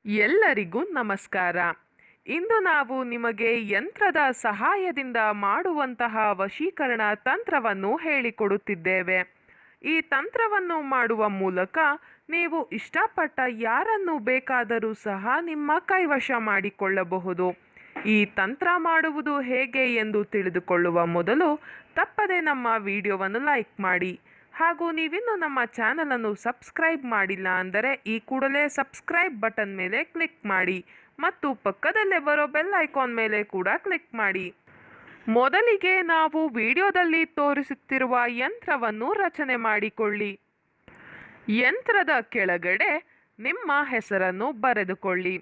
ಎಲ್ಲರಿಗೂ ನಮಸ್ಕಾರ. ಇಂದು ನಾವು ನಿಮಗೆ ಯಂತ್ರದ ಸಹಾಯದಿಂದ ಮಾಡುವಂತಹ ವಶೀಕರಣ ತಂತ್ರವನ್ನು ಹೇಳಿಕೊಡುತ್ತಿದ್ದೇವೆ. ಈ ತಂತ್ರವನ್ನು ಮಾಡುವ ಮೂಲಕ ನೀವು ಇಷ್ಟಪಟ್ಟ ಯಾರನ್ನು ಬೇಕಾದರೂ ಸಹ ನಿಮ್ಮ ಕೈವಶ ಮಾಡಿಕೊಳ್ಳಬಹುದು. ಈ ತಂತ್ರ ಮಾಡುವುದು ಹೇಗೆ ಎಂದು ತಿಳಿದುಕೊಳ್ಳುವ ಮೊದಲು ತಪ್ಪದೆ ನಮ್ಮ ವಿಡಿಯೋವನ್ನು ಲೈಕ್ ಮಾಡಿ. ಹಾಗೂ ನೀವಿನ್ನೂ ನಮ್ಮ ಚಾನಲನ್ನು ಸಬ್ಸ್ಕ್ರೈಬ್ ಮಾಡಿಲ್ಲ ಅಂದರೆ ಈ ಕೂಡಲೇ ಸಬ್ಸ್ಕ್ರೈಬ್ ಬಟನ್ ಮೇಲೆ ಕ್ಲಿಕ್ ಮಾಡಿ ಮತ್ತು ಪಕ್ಕದಲ್ಲೇ ಬರೋ ಬೆಲ್ ಐಕಾನ್ ಮೇಲೆ ಕೂಡ ಕ್ಲಿಕ್ ಮಾಡಿ. ಮೊದಲಿಗೆ ನಾವು ವಿಡಿಯೋದಲ್ಲಿ ತೋರಿಸುತ್ತಿರುವ ಯಂತ್ರವನ್ನು ರಚನೆ ಮಾಡಿಕೊಳ್ಳಿ. ಯಂತ್ರದ ಕೆಳಗಡೆ ನಿಮ್ಮ ಹೆಸರನ್ನು ಬರೆದುಕೊಳ್ಳಿ.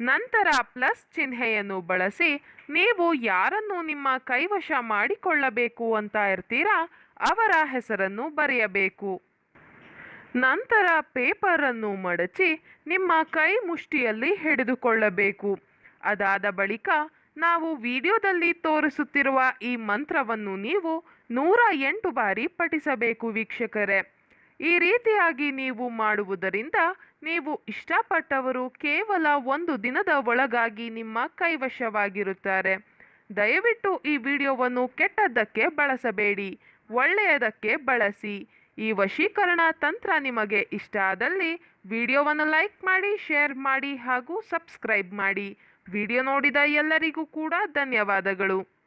ನಂತರ ಪ್ಲಸ್ ಚಿಹ್ನೆಯನ್ನು ಬಳಸಿ ನೀವು ಯಾರನ್ನು ನಿಮ್ಮ ಕೈವಶ ಮಾಡಿಕೊಳ್ಳಬೇಕು ಅಂತ ಇರ್ತೀರಾ ಅವರ ಹೆಸರನ್ನು ಬರೆಯಬೇಕು. ನಂತರ ಪೇಪರನ್ನು ಮಡಚಿ ನಿಮ್ಮ ಕೈ ಮುಷ್ಟಿಯಲ್ಲಿ ಹಿಡಿದುಕೊಳ್ಳಬೇಕು. ಅದಾದ ಬಳಿಕ ನಾವು ವಿಡಿಯೋದಲ್ಲಿ ತೋರಿಸುತ್ತಿರುವ ಈ ಮಂತ್ರವನ್ನು ನೀವು 108 ಬಾರಿ ಪಠಿಸಬೇಕು ವೀಕ್ಷಕರೇ. ಈ ರೀತಿಯಾಗಿ ನೀವು ಮಾಡುವುದರಿಂದ ನೀವು ಇಷ್ಟಪಟ್ಟವರು ಕೇವಲ 1 ದಿನದ ಒಳಗಾಗಿ ನಿಮ್ಮ ಕೈವಶವಾಗಿರುತ್ತಾರೆ. ದಯವಿಟ್ಟು ಈ ವಿಡಿಯೋವನ್ನು ಕೆಟ್ಟದ್ದಕ್ಕೆ ಬಳಸಬೇಡಿ, ಒಳ್ಳೆಯದಕ್ಕೆ ಬಳಸಿ. ಈ ವಶೀಕರಣ ತಂತ್ರ ನಿಮಗೆ ಇಷ್ಟ ಆದಲ್ಲಿ ವಿಡಿಯೋವನ್ನು ಲೈಕ್ ಮಾಡಿ, ಶೇರ್ ಮಾಡಿ ಹಾಗೂ ಸಬ್ಸ್ಕ್ರೈಬ್ ಮಾಡಿ. ವಿಡಿಯೋ ನೋಡಿದ ಎಲ್ಲರಿಗೂ ಕೂಡ ಧನ್ಯವಾದಗಳು.